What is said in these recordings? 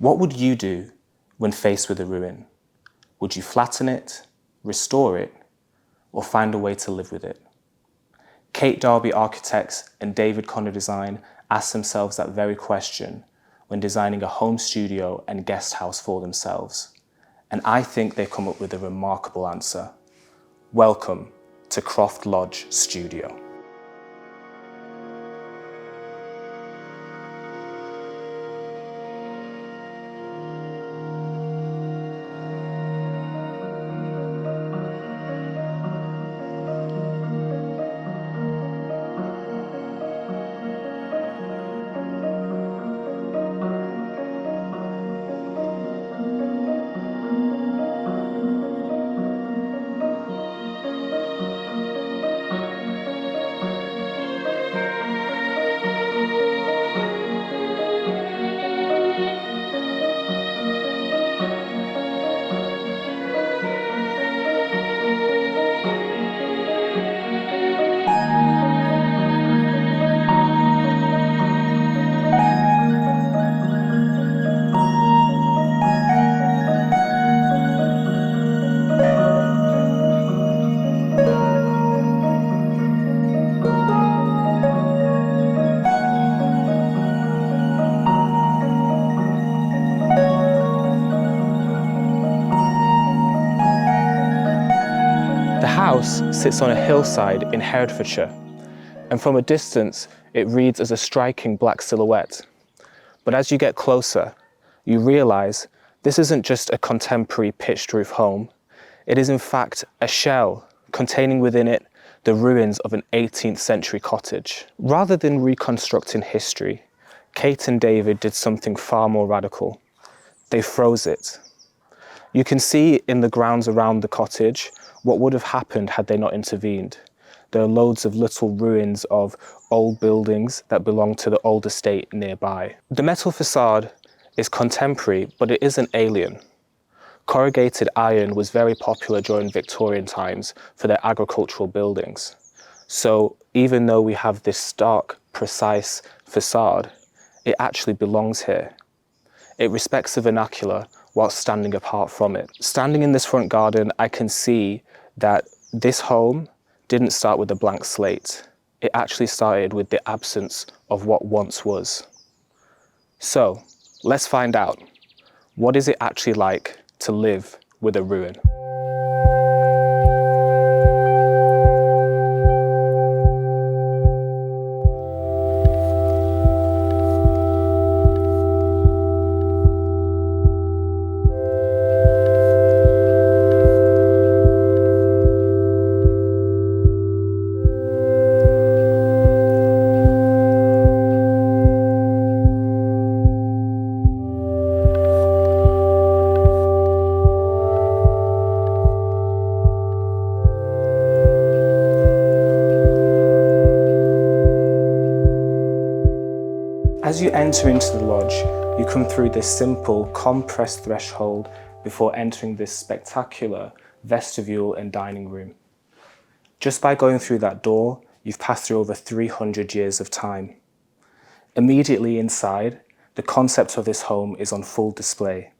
What would you do when faced with a ruin? Would you flatten it, restore it, or find a way to live with it? Kate Darby Architects and David Connor Design asked themselves that very question when designing a home studio and guest house for themselves. And I think they've come up with a remarkable answer. Welcome to Croft Lodge Studio. The house sits on a hillside in Herefordshire, and from a distance it reads as a striking black silhouette. But as you get closer, you realise this isn't just a contemporary pitched roof home, it is in fact a shell containing within it the ruins of an 18th century cottage. Rather than reconstructing history, Kate and David did something far more radical. They froze it. You can see in the grounds around the cottage what would have happened had they not intervened. There are loads of little ruins of old buildings that belong to the old estate nearby. The metal facade is contemporary, but it isn't alien. Corrugated iron was very popular during Victorian times for their agricultural buildings. So even though we have this stark, precise facade, it actually belongs here. It respects the vernacular whilst standing apart from it. Standing in this front garden, I can see that this home didn't start with a blank slate. It actually started with the absence of what once was. So, let's find out. What is it actually like to live with a ruin? As you enter into the lodge, you come through this simple, compressed threshold before entering this spectacular vestibule and dining room. Just by going through that door, you've passed through over 300 years of time. Immediately inside, the concept of this home is on full display,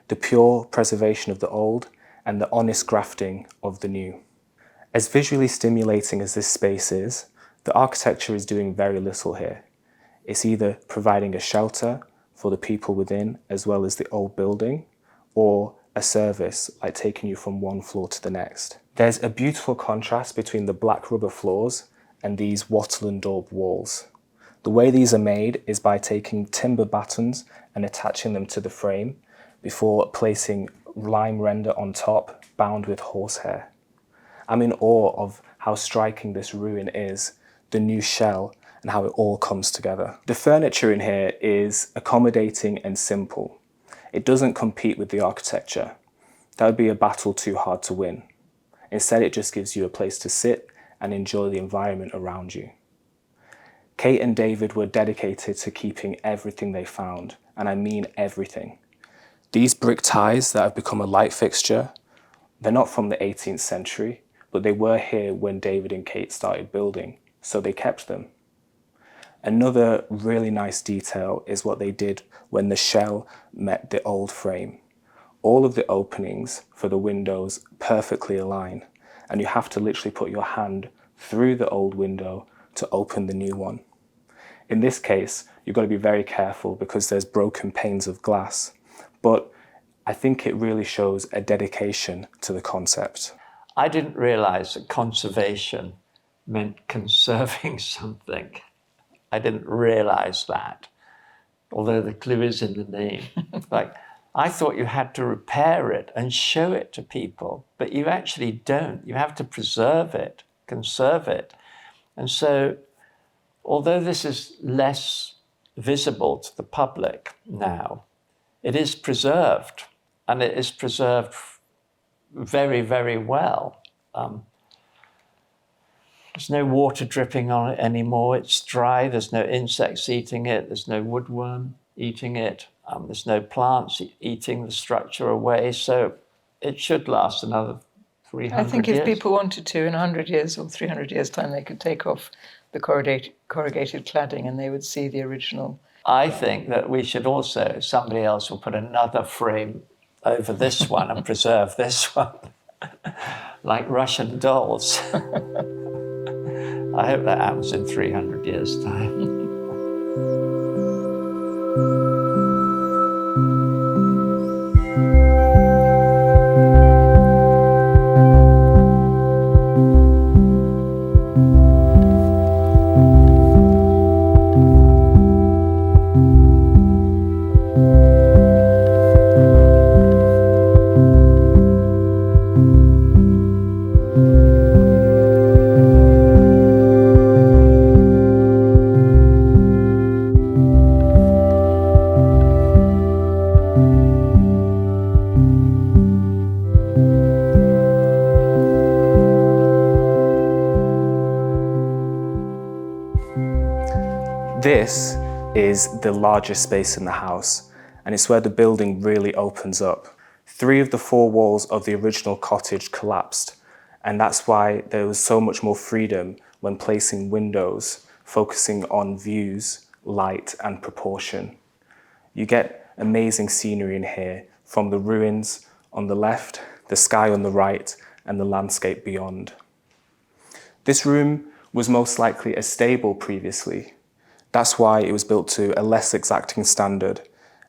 the pure preservation of the old and the honest grafting of the new. As visually stimulating as this space is, the architecture is doing very little here. It's either providing a shelter for the people within as well as the old building, or a service like taking you from one floor to the next. There's a beautiful contrast between the black rubber floors and these wattle and daub walls. The way these are made is by taking timber battens and attaching them to the frame before placing lime render on top bound with horsehair. I'm in awe of how striking this ruin is, the new shell, and how it all comes together. The furniture in here is accommodating and simple. It doesn't compete with the architecture. That would be a battle too hard to win. Instead, it just gives you a place to sit and enjoy the environment around you. Kate and David were dedicated to keeping everything they found, and I mean everything. These brick ties that have become a light fixture, they're not from the 18th century, but they were here when David and Kate started building, so they kept them. Another really nice detail is what they did when the shell met the old frame. All of the openings for the windows perfectly align, and you have to literally put your hand through the old window to open the new one. In this case, you've got to be very careful because there's broken panes of glass, but I think it really shows a dedication to the concept. I didn't realize that conservation meant conserving something. I didn't realize that, although the clue is in the name. Like, I thought you had to repair it and show it to people, but you actually don't. You have to preserve it, conserve it. And so, although this is less visible to the public now, it is preserved, and it is preserved very, very well. There's no water dripping on it anymore. It's dry. There's no insects eating it. There's no woodworm eating it. There's no plants eating the structure away. So it should last another 300 years. I think if people wanted to, in 100 years or 300 years' time, they could take off the corrugated cladding and they would see the original. I think that we should also, somebody else will put another frame over this one and preserve this one, like Russian dolls. I hope that happens in 300 years' time. This is the largest space in the house, and it's where the building really opens up. 3 of the 4 walls of the original cottage collapsed, and that's why there was so much more freedom when placing windows, focusing on views, light, and proportion. You get amazing scenery in here, from the ruins on the left, the sky on the right, and the landscape beyond. This room was most likely a stable previously. That's why it was built to a less exacting standard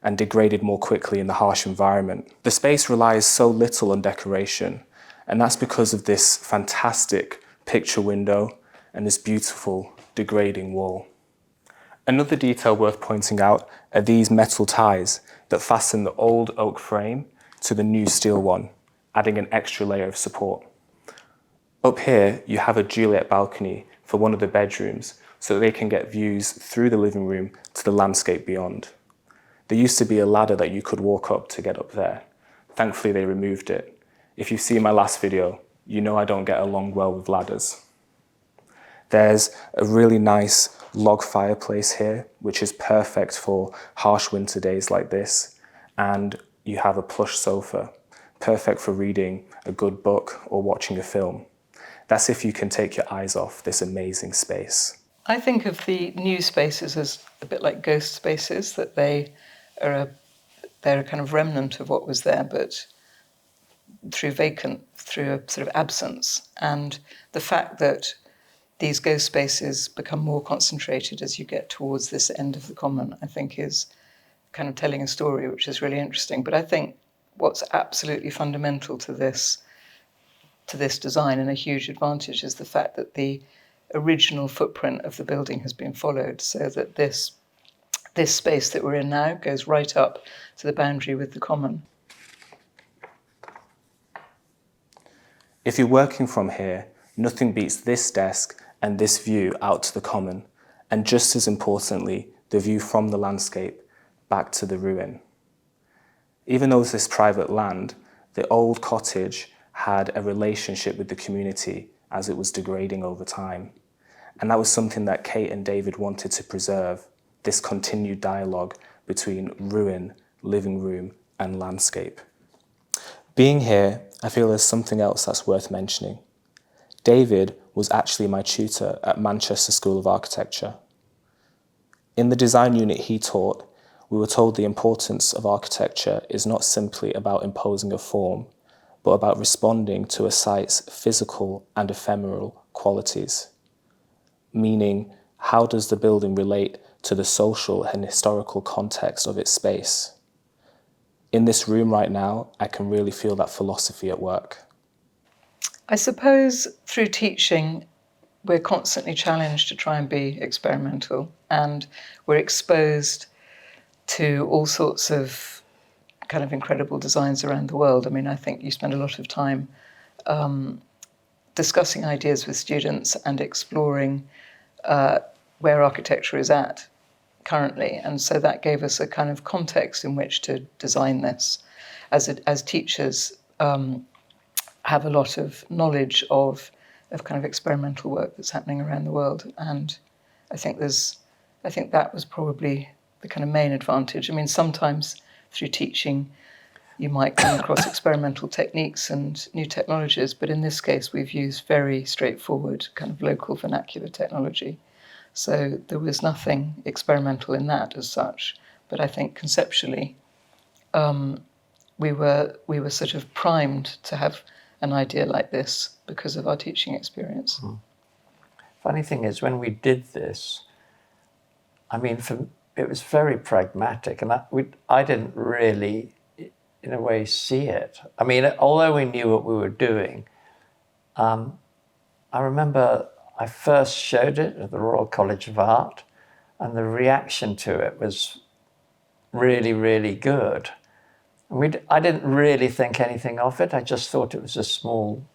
and degraded more quickly in the harsh environment. The space relies so little on decoration, and that's because of this fantastic picture window and this beautiful degrading wall. Another detail worth pointing out are these metal ties that fasten the old oak frame to the new steel one, adding an extra layer of support. Up here, you have a Juliet balcony for one of the bedrooms, so that they can get views through the living room to the landscape beyond. There used to be a ladder that you could walk up to get up there. Thankfully, they removed it. If you've seen my last video, you know I don't get along well with ladders. There's a really nice log fireplace here, which is perfect for harsh winter days like this. And you have a plush sofa, perfect for reading a good book or watching a film. That's if you can take your eyes off this amazing space. I think of the new spaces as a bit like ghost spaces, that they're a kind of remnant of what was there, but through a sort of absence. And the fact that these ghost spaces become more concentrated as you get towards this end of the common, I think is kind of telling a story, which is really interesting. But I think what's absolutely fundamental to this design and a huge advantage is the fact that the original footprint of the building has been followed, so that this space that we're in now goes right up to the boundary with the common. If you're working from here, nothing beats this desk and this view out to the common, and just as importantly, the view from the landscape back to the ruin. Even though it's this private land, the old cottage had a relationship with the community as it was degrading over time. And that was something that Kate and David wanted to preserve, this continued dialogue between ruin, living room, and landscape. Being here, I feel there's something else that's worth mentioning. David was actually my tutor at Manchester School of Architecture. In the design unit he taught, we were told the importance of architecture is not simply about imposing a form, but about responding to a site's physical and ephemeral qualities. Meaning, how does the building relate to the social and historical context of its space? In this room right now, I can really feel that philosophy at work. I suppose through teaching, we're constantly challenged to try and be experimental, and we're exposed to all sorts of kind of incredible designs around the world. I mean, I think you spend a lot of time discussing ideas with students and exploring where architecture is at currently. And so that gave us a kind of context in which to design this. As teachers have a lot of knowledge of kind of experimental work that's happening around the world. And I think that was probably the kind of main advantage. I mean, sometimes through teaching, you might come across experimental techniques and new technologies, but in this case, we've used very straightforward kind of local vernacular technology. So there was nothing experimental in that as such, but I think conceptually, we were sort of primed to have an idea like this because of our teaching experience. Funny thing is, when we did this, I mean, it was very pragmatic, and I didn't really, in a way, see it. I mean, although we knew what we were doing, I remember I first showed it at the Royal College of Art, and the reaction to it was really, really good. I didn't really think anything of it. I just thought it was a small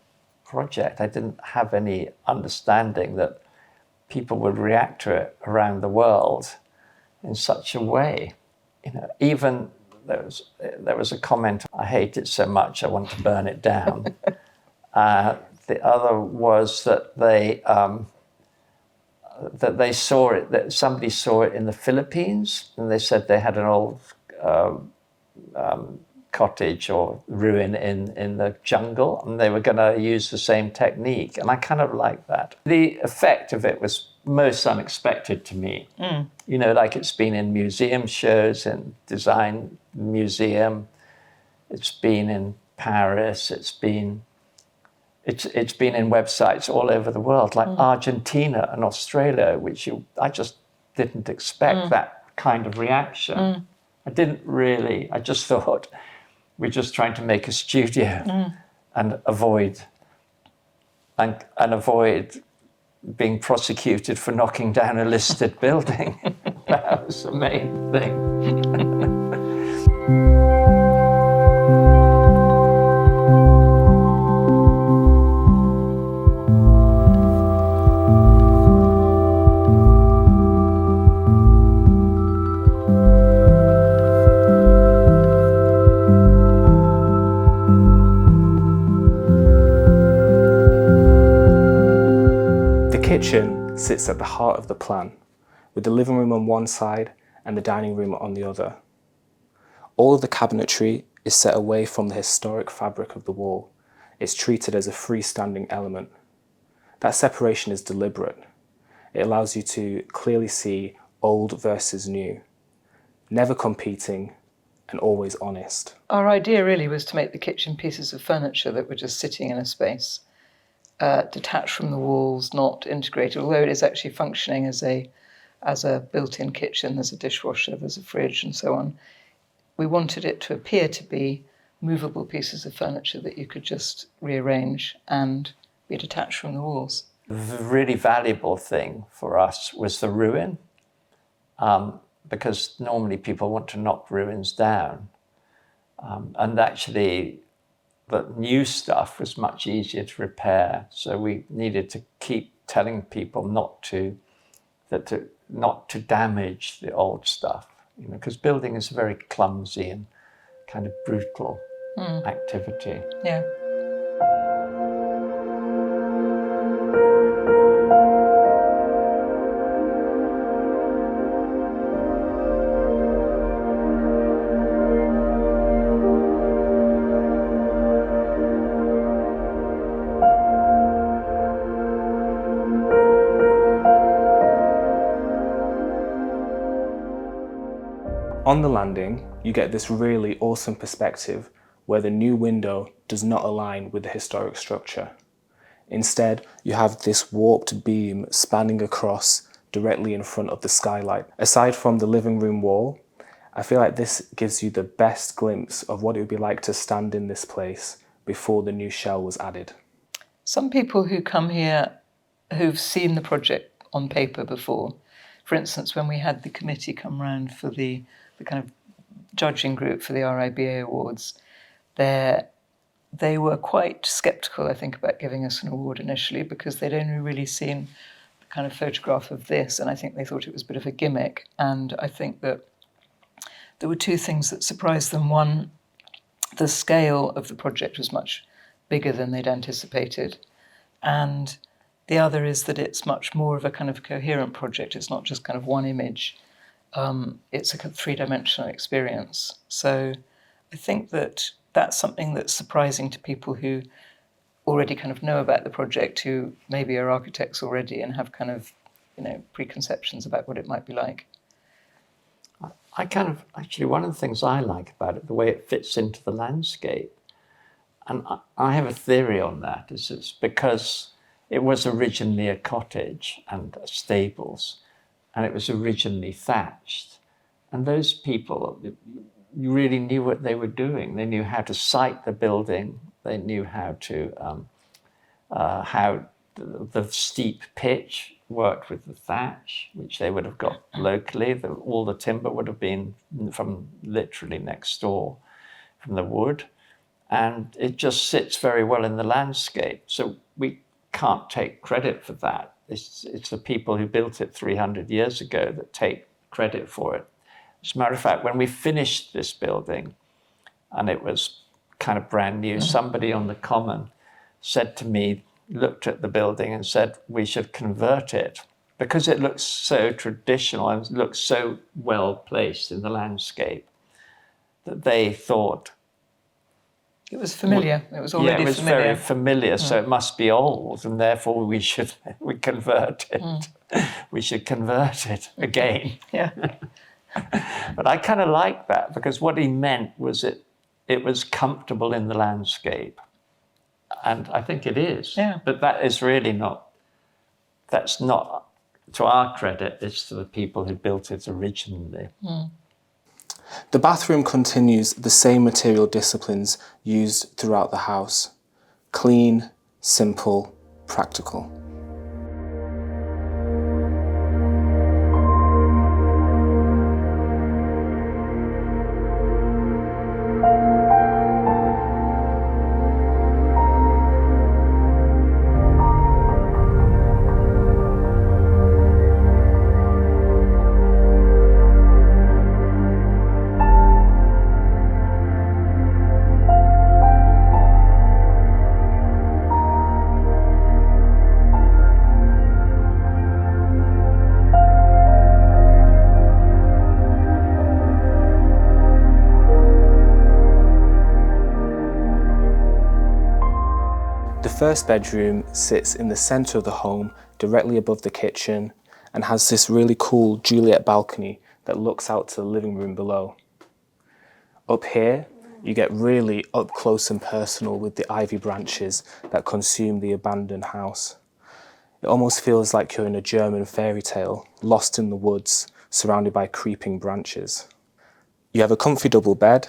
project. I didn't have any understanding that people would react to it around the world in such a way. You know, even there was a comment, I hate it so much, I want to burn it down. The other was that they saw it, that somebody saw it in the Philippines, and they said they had an old cottage or ruin in the jungle, and they were going to use the same technique, and I kind of like that. The effect of it was most unexpected to me. You know, like it's been in museum shows and design museum, it's been in Paris, it's been in websites all over the world, like Argentina and Australia, which I just didn't expect that kind of reaction. I just thought we're just trying to make a studio and avoid being prosecuted for knocking down a listed building. That was the main thing. The kitchen sits at the heart of the plan, with the living room on one side and the dining room on the other. All of the cabinetry is set away from the historic fabric of the wall. It's treated as a freestanding element. That separation is deliberate. It allows you to clearly see old versus new, never competing and always honest. Our idea really was to make the kitchen pieces of furniture that were just sitting in a space, detached from the walls, not integrated, although it is actually functioning as a built-in kitchen. There's a dishwasher, there's a fridge and so on. We wanted it to appear to be movable pieces of furniture that you could just rearrange and be detached from the walls. The really valuable thing for us was the ruin, because normally people want to knock ruins down. And actually, the new stuff was much easier to repair. So we needed to keep telling people not to damage the old stuff, you know, because building is a very clumsy and kind of brutal activity. Yeah. On the landing, you get this really awesome perspective where the new window does not align with the historic structure. Instead, you have this warped beam spanning across directly in front of the skylight. Aside from the living room wall, I feel like this gives you the best glimpse of what it would be like to stand in this place before the new shell was added. Some people who come here who've seen the project on paper before, for instance, when we had the committee come round for the kind of judging group for the RIBA Awards, they were quite sceptical, I think, about giving us an award initially because they'd only really seen the kind of photograph of this, and I think they thought it was a bit of a gimmick. And I think that there were two things that surprised them. One, the scale of the project was much bigger than they'd anticipated. And the other is that it's much more of a kind of coherent project. It's not just kind of one image. It's a three-dimensional experience. So I think that that's something that's surprising to people who already kind of know about the project, who maybe are architects already and have kind of, preconceptions about what it might be like. Actually, one of the things I like about it, the way it fits into the landscape, and I have a theory on that, is it's because it was originally a cottage and stables, and it was originally thatched. And those people really knew what they were doing. They knew how to site the building. They knew how the steep pitch worked with the thatch, which they would have got locally. All the timber would have been from literally next door, from the wood. And it just sits very well in the landscape. So we can't take credit for that. It's the people who built it 300 years ago that take credit for it. As a matter of fact, when we finished this building, and it was kind of brand new, somebody on the common said to me, looked at the building and said, we should convert it because it looks so traditional and looks so well placed in the landscape that they thought, it was familiar. It was already familiar. Yeah, it was very familiar, so it must be old, and therefore we convert it. We should convert it again. Yeah. But I kind of like that because what he meant was it was comfortable in the landscape. And I think it is. Yeah. But that's not to our credit, it's to the people who built it originally. The bathroom continues the same material disciplines used throughout the house. Clean, simple, practical. The first bedroom sits in the centre of the home, directly above the kitchen, and has this really cool Juliet balcony that looks out to the living room below. Up here, you get really up close and personal with the ivy branches that consume the abandoned house. It almost feels like you're in a German fairy tale, lost in the woods, surrounded by creeping branches. You have a comfy double bed,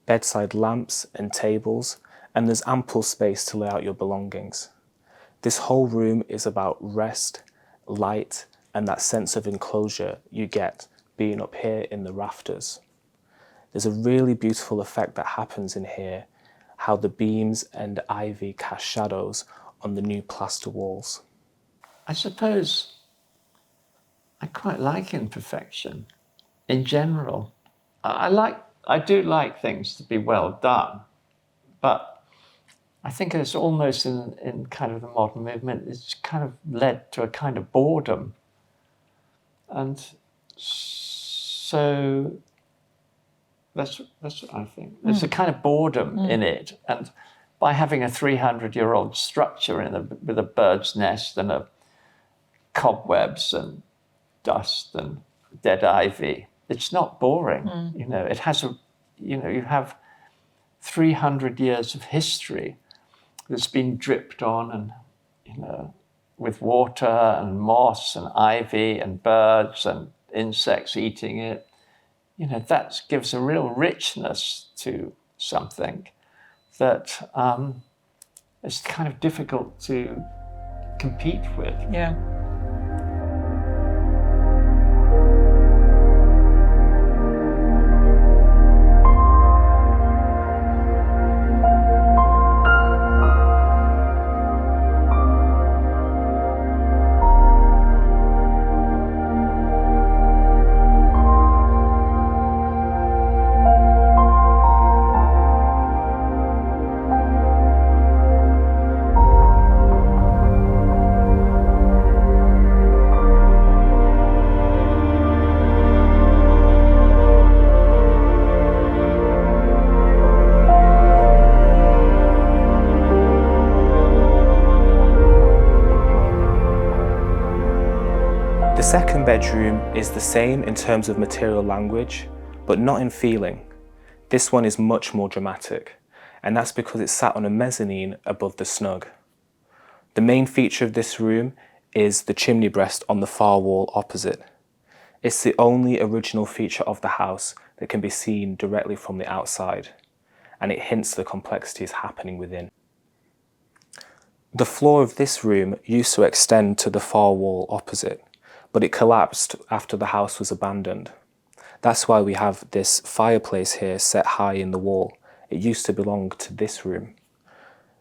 bedside lamps and tables, and there's ample space to lay out your belongings. This whole room is about rest, light, and that sense of enclosure you get being up here in the rafters. There's a really beautiful effect that happens in here, how the beams and ivy cast shadows on the new plaster walls. I suppose I quite like imperfection in general. I do like things to be well done, but I think it's almost in kind of the modern movement, it's kind of led to a kind of boredom. And so that's what I think. There's a kind of boredom in it. And by having a 300-year-old structure with a bird's nest and cobwebs and dust and dead ivy, it's not boring. You know, it has you have 300 years of history that's been dripped on, and, you know, with water and moss and ivy and birds and insects eating it. You know, that gives a real richness to something that is kind of difficult to compete with. Yeah. The second bedroom is the same in terms of material language, but not in feeling. This one is much more dramatic, and that's because it's sat on a mezzanine above the snug. The main feature of this room is the chimney breast on the far wall opposite. It's the only original feature of the house that can be seen directly from the outside, and it hints the complexities happening within. The floor of this room used to extend to the far wall opposite, but it collapsed after the house was abandoned. That's why we have this fireplace here set high in the wall. It used to belong to this room.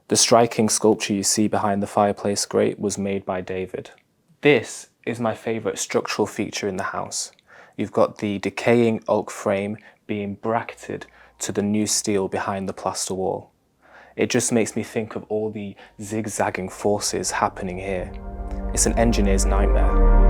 The striking sculpture you see behind the fireplace grate was made by David. This is my favourite structural feature in the house. You've got the decaying oak frame being bracketed to the new steel behind the plaster wall. It just makes me think of all the zigzagging forces happening here. It's an engineer's nightmare.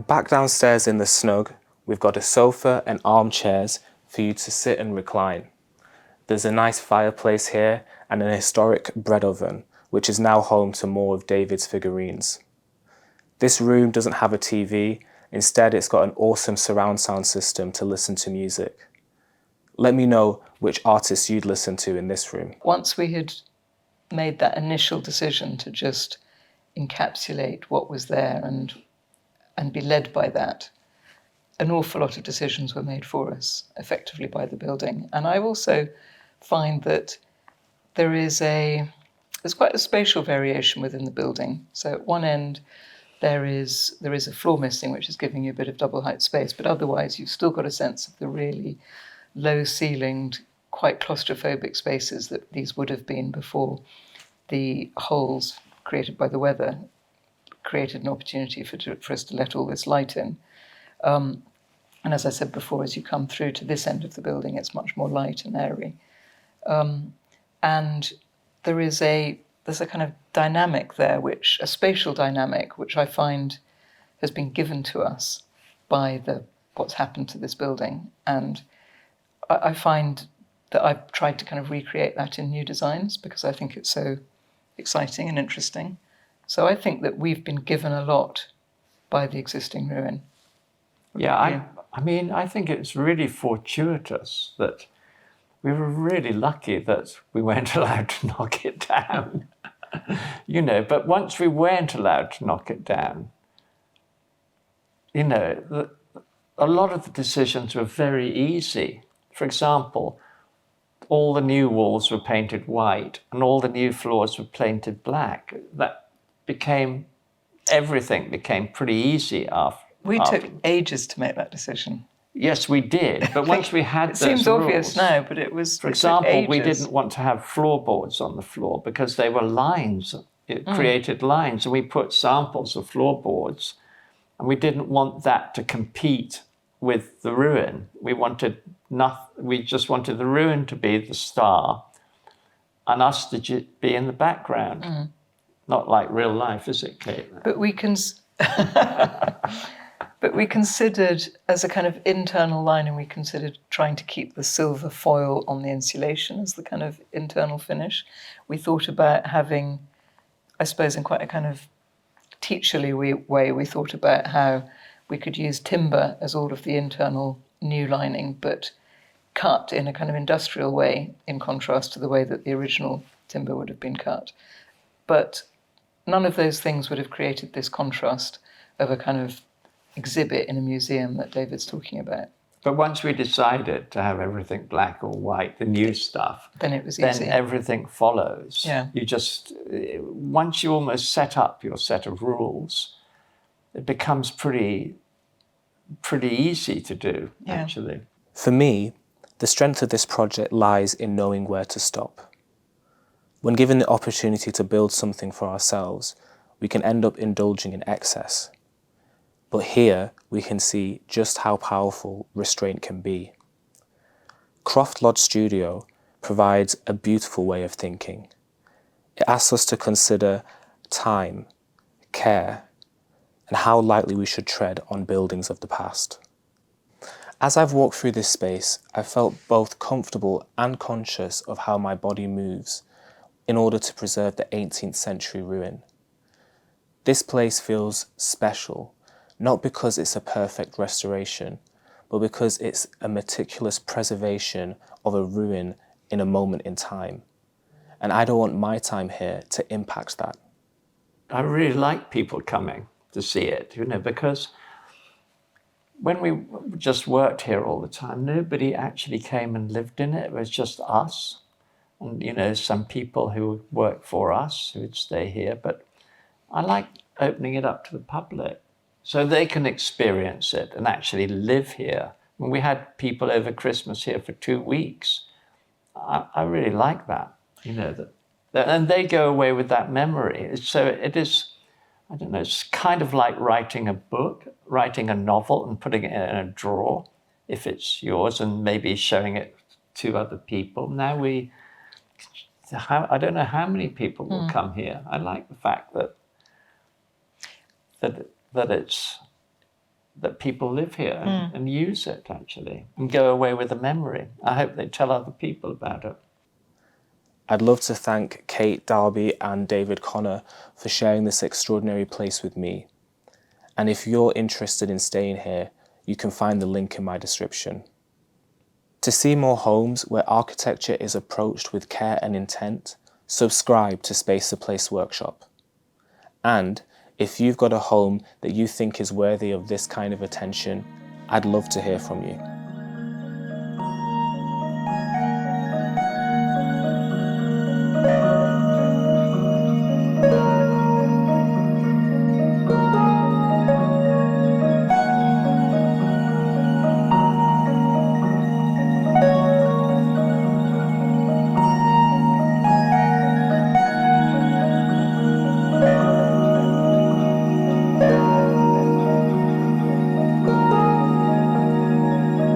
Back downstairs in the snug, we've got a sofa and armchairs for you to sit and recline. There's a nice fireplace here and an historic bread oven, which is now home to more of David's figurines. This room doesn't have a TV, instead it's got an awesome surround sound system to listen to music. Let me know which artists you'd listen to in this room. Once we had made that initial decision to just encapsulate what was there and be led by that, an awful lot of decisions were made for us, effectively by the building. And I also find that there's quite a spatial variation within the building. So at one end, there is a floor missing, which is giving you a bit of double height space, but otherwise you've still got a sense of the really low ceilinged, quite claustrophobic spaces that these would have been before the holes created by the weather created an opportunity for us to let all this light in. And as I said before, as you come through to this end of the building, it's much more light and airy. And there's a kind of dynamic there, a spatial dynamic, which I find has been given to us by what's happened to this building. And I find that I've tried to kind of recreate that in new designs because I think it's so exciting and interesting. So I think that we've been given a lot by the existing ruin. Yeah, I mean, I think it's really fortuitous that we were really lucky that we weren't allowed to knock it down. You know, but once we weren't allowed to knock it down, you know, a lot of the decisions were very easy. For example, all the new walls were painted white and all the new floors were painted black. Everything became pretty easy after. We took ages to make that decision. Yes, we did. But once we had It those seems obvious rules, now, but it was. for it took example, we ages. didn't want to have floorboards on the floor because they were lines. It created lines, and we put samples of floorboards, and we didn't want that to compete with the ruin. We just wanted the ruin to be the star, and us to be in the background. Not like real life, is it, Kate? But we can. But we considered, as a kind of internal lining, we considered trying to keep the silver foil on the insulation as the kind of internal finish. We thought about having, I suppose, in quite a kind of teacherly way, we thought about how we could use timber as all of the internal new lining, but cut in a kind of industrial way, in contrast to the way that the original timber would have been cut. But none of those things would have created this contrast of a kind of exhibit in a museum that David's talking about. But once we decided to have everything black or white, the new stuff, Then it was easy. then everything follows. Yeah. You just, once you almost set up your set of rules, it becomes pretty easy to do, actually. For me, the strength of this project lies in knowing where to stop. When given the opportunity to build something for ourselves, we can end up indulging in excess. But here we can see just how powerful restraint can be. Croft Lodge Studio provides a beautiful way of thinking. It asks us to consider time, care, and how lightly we should tread on buildings of the past. As I've walked through this space, I felt both comfortable and conscious of how my body moves in order to preserve the 18th century ruin. This place feels special, not because it's a perfect restoration, but because it's a meticulous preservation of a ruin in a moment in time. And I don't want my time here to impact that. I really like people coming to see it, because when we just worked here all the time, nobody actually came and lived in it. It was just us and, some people who worked for us who would stay here. But I like opening it up to the public so they can experience it and actually live here. When we had people over Christmas here for 2 weeks, I really like that, and they go away with that memory. So it is, I don't know, it's kind of like writing a book, writing a novel and putting it in a drawer, if it's yours, and maybe showing it to other people. Now I don't know how many people will come here. I like the fact that people live here and use it, actually, and go away with a memory. I hope they tell other people about it. I'd love to thank Kate, Darby and David Connor for sharing this extraordinary place with me. And if you're interested in staying here, you can find the link in my description. To see more homes where architecture is approached with care and intent, subscribe to Space2Place Workshop. And if you've got a home that you think is worthy of this kind of attention, I'd love to hear from you.